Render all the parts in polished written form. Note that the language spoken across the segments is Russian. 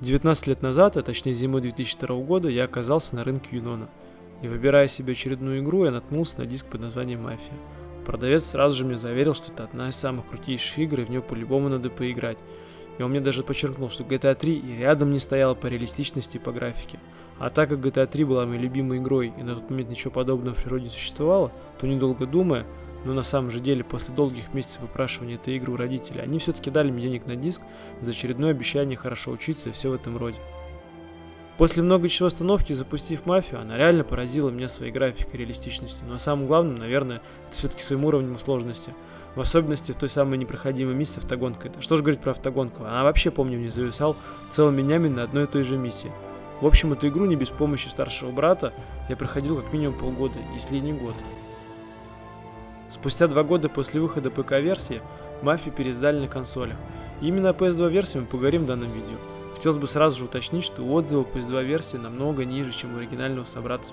19 лет назад, а точнее зимой 2002 года, я оказался на рынке Юнона. И выбирая себе очередную игру, я наткнулся на диск под названием «Мафия». Продавец сразу же мне заверил, что это одна из самых крутейших игр, и в нее по-любому надо поиграть. И он мне даже подчеркнул, что GTA 3 и рядом не стояла по реалистичности и по графике. А так как GTA 3 была моей любимой игрой, и на тот момент ничего подобного в природе не существовало, то недолго думая, но на самом же деле после долгих месяцев выпрашивания этой игры у родителей, они все-таки дали мне денег на диск за очередное обещание хорошо учиться и все в этом роде. После многочасовой остановки, запустив «Мафию», она реально поразила меня своей графикой и реалистичностью, но самым главным, наверное, это все-таки своим уровнем сложности. В особенности в той самой непроходимой миссии автогонка. Что же говорить про автогонку? Она вообще, помню, мне зависал целыми днями на одной и той же миссии. В общем, эту игру не без помощи старшего брата я проходил как минимум полгода, если не год. Спустя 2 года после выхода ПК-версии, «Мафию» переиздали на консолях. И именно о PS2-версии мы поговорим в данном видео. Хотелось бы сразу же уточнить, что отзывы PS2-версии намного ниже, чем у оригинального собрата.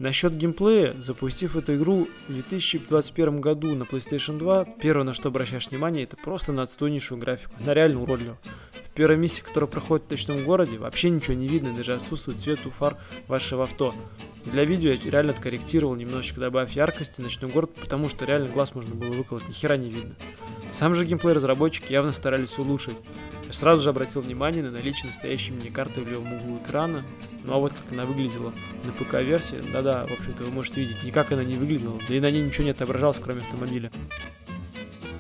Насчет геймплея, запустив эту игру в 2021 году на PlayStation 2, первое, на что обращаешь внимание, это просто на отстойнейшую графику. Она реально уродлива. В первой миссии, которая проходит в ночном городе, вообще ничего не видно, даже отсутствует свет у фар вашего авто. Для видео я реально откорректировал, немножечко добавив яркости в ночной город, потому что реально глаз можно было выколоть, ни хера не видно. Сам же геймплей разработчики явно старались улучшить. Я сразу же обратил внимание на наличие настоящей мини-карты в левом углу экрана. Ну а вот как она выглядела на ПК-версии, да-да, в общем-то вы можете видеть, никак она не выглядела, да и на ней ничего не отображалось, кроме автомобиля.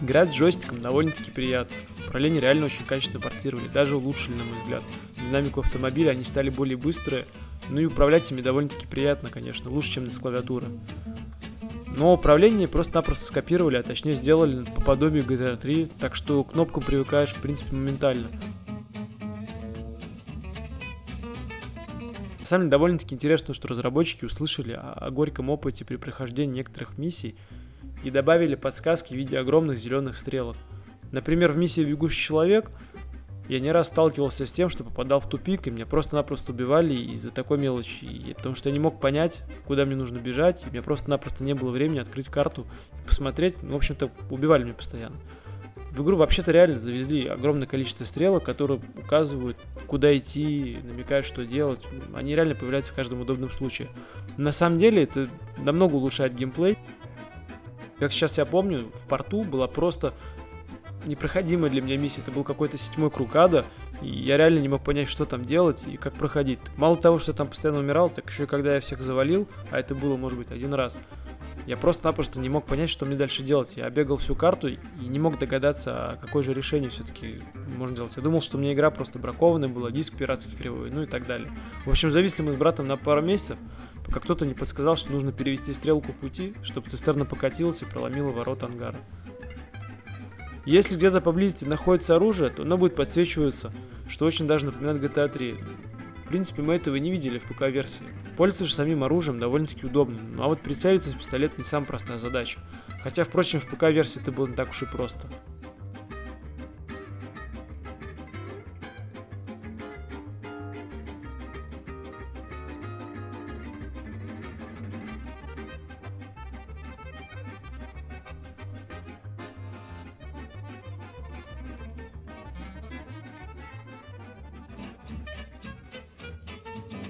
Играть с джойстиком довольно-таки приятно. Управление реально очень качественно портировали, даже улучшили, на мой взгляд. Динамику автомобиля они стали более быстрые, ну и управлять ими довольно-таки приятно, конечно, лучше, чем с клавиатуры. Но управление просто-напросто скопировали, а точнее сделали по подобию GTA 3, так что к кнопкам привыкаешь в принципе моментально. На самом деле довольно-таки интересно, что разработчики услышали о горьком опыте при прохождении некоторых миссий и добавили подсказки в виде огромных зеленых стрелок. Например, в миссии «Бегущий человек» я не раз сталкивался с тем, что попадал в тупик, и меня просто-напросто убивали из-за такой мелочи, потому что я не мог понять, куда мне нужно бежать, и у меня просто-напросто не было времени открыть карту и посмотреть, в общем-то, убивали меня постоянно. В игру вообще-то реально завезли огромное количество стрелок, которые указывают, куда идти, намекают, что делать. Они реально появляются в каждом удобном случае. На самом деле это намного улучшает геймплей. Как сейчас я помню, в порту была просто непроходимая для меня миссия. Это был какой-то 7-й круг ада, и я реально не мог понять, что там делать и как проходить. Мало того, что я там постоянно умирал, так еще и когда я всех завалил, а это было, может быть, один раз, я просто-напросто не мог понять, что мне дальше делать. Я бегал всю карту и не мог догадаться, а какое же решение все-таки можно делать. Я думал, что у меня игра просто бракованная была, диск пиратский кривой, ну и так далее. В общем, зависли мы с братом на пару месяцев, пока кто-то не подсказал, что нужно перевести стрелку пути, чтобы цистерна покатилась и проломила ворота ангара. Если где-то поблизости находится оружие, то оно будет подсвечиваться, что очень даже напоминает GTA 3. В принципе, мы этого и не видели в ПК-версии. Пользоваться же самим оружием довольно-таки удобно, ну а вот прицелиться с пистолета не самая простая задача. Хотя, впрочем, в ПК-версии это было не так уж и просто.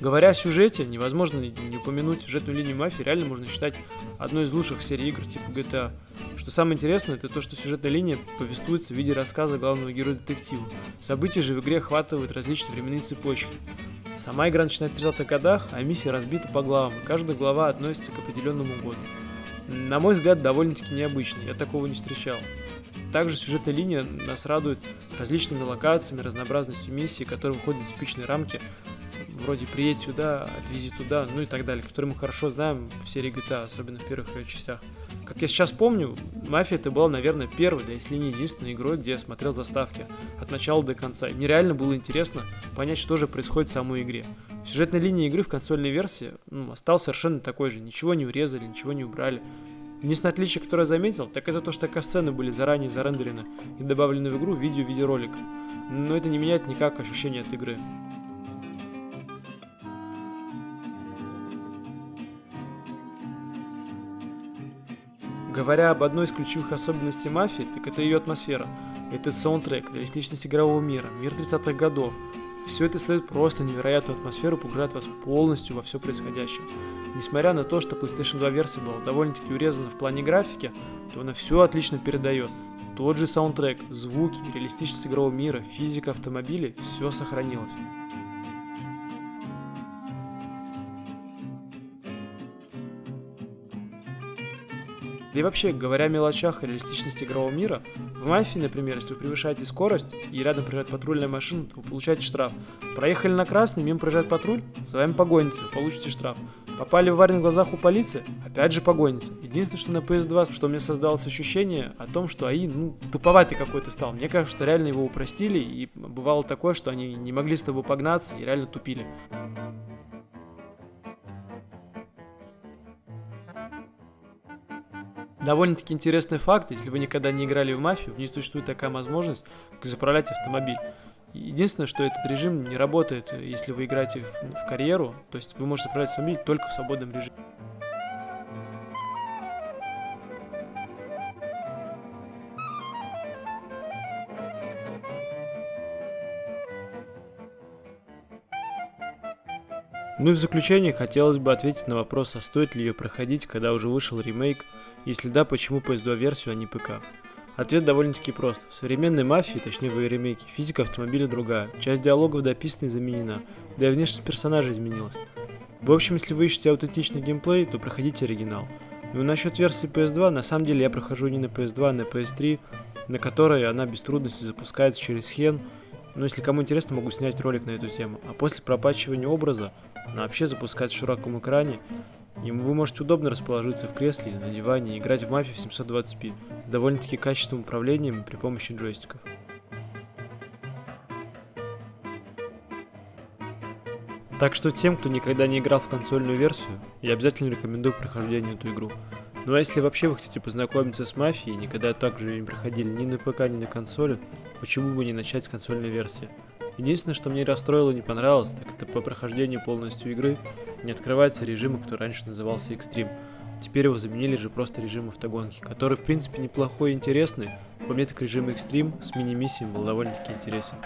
Говоря о сюжете, невозможно не упомянуть сюжетную линию «Мафии», реально можно считать одной из лучших серий игр типа GTA. Что самое интересное, это то, что сюжетная линия повествуется в виде рассказа главного героя-детектива. События же в игре охватывают различные временные цепочки. Сама игра начинается в 30-х годах, а миссия разбита по главам, и каждая глава относится к определенному году. На мой взгляд, довольно-таки необычно, я такого не встречал. Также сюжетная линия нас радует различными локациями, разнообразностью миссий, которые выходят из типичной рамки, вроде «приедь сюда», «отвези туда», ну и так далее, которые мы хорошо знаем в серии GTA, особенно в первых ее частях. Как я сейчас помню, «Мафия» это была, наверное, первой, да если не единственной игрой, где я смотрел заставки от начала до конца. И мне реально было интересно понять, что же происходит в самой игре. Сюжетная линия игры в консольной версии осталась совершенно такой же, ничего не урезали, ничего не убрали. Единственное отличие, которое я заметил, так это то, что сцены были заранее зарендерены и добавлены в игру в видеороликов. Но это не меняет никак ощущение от игры. Говоря об одной из ключевых особенностей мафии, так это ее атмосфера. Это саундтрек, реалистичность игрового мира, мир 30-х годов. Все это создает просто невероятную атмосферу, погружает вас полностью во все происходящее. Несмотря на то, что PlayStation 2 версия была довольно-таки урезана в плане графики, то она все отлично передает. Тот же саундтрек, звуки, реалистичность игрового мира, физика автомобилей – все сохранилось. Да и вообще, говоря о мелочах и реалистичности игрового мира, в Мафии, например, если вы превышаете скорость и рядом проезжает патрульная машина, то вы получаете штраф. Проехали на красный, мимо проезжает патруль, за вами погонится, получите штраф. Попали в аварию на глазах у полиции, опять же погонится. Единственное, что на PS2, что у меня создалось ощущение о том, что АИ, туповатый какой-то стал. Мне кажется, что реально его упростили, и бывало такое, что они не могли с тобой погнаться и реально тупили. Довольно-таки интересный факт, если вы никогда не играли в Мафию, в ней существует такая возможность, как заправлять автомобиль. Единственное, что этот режим не работает, если вы играете в карьеру, то есть вы можете заправлять автомобиль только в свободном режиме. Ну и в заключение хотелось бы ответить на вопрос, а стоит ли ее проходить, когда уже вышел ремейк, если да, почему PS2 версию, а не ПК. Ответ довольно-таки прост. В современной мафии, точнее в ее ремейке, физика автомобиля другая, часть диалогов дописана и заменена, да и внешность персонажа изменилась. В общем, если вы ищете аутентичный геймплей, то проходите оригинал. Ну и насчет версии PS2, на самом деле я прохожу не на PS2, а на PS3, на которой она без трудностей запускается через Hen. Но если кому интересно, могу снять ролик на эту тему. А после пропатчивания образа она вообще запускается в широком экране, и вы можете удобно расположиться в кресле или на диване и играть в мафию в 720p с довольно-таки качественным управлением при помощи джойстиков. Так что тем, кто никогда не играл в консольную версию, я обязательно рекомендую прохождение эту игру. Ну а если вообще вы хотите познакомиться с мафией, никогда также не проходили ни на ПК, ни на консоли, почему бы не начать с консольной версии? Единственное, что мне расстроило и не понравилось, так это по прохождению полностью игры не открывается режим, который раньше назывался Extreme. Теперь его заменили же просто режим автогонки, который в принципе неплохой и интересный, по мне так режим Extreme с мини-миссией был довольно-таки интересен.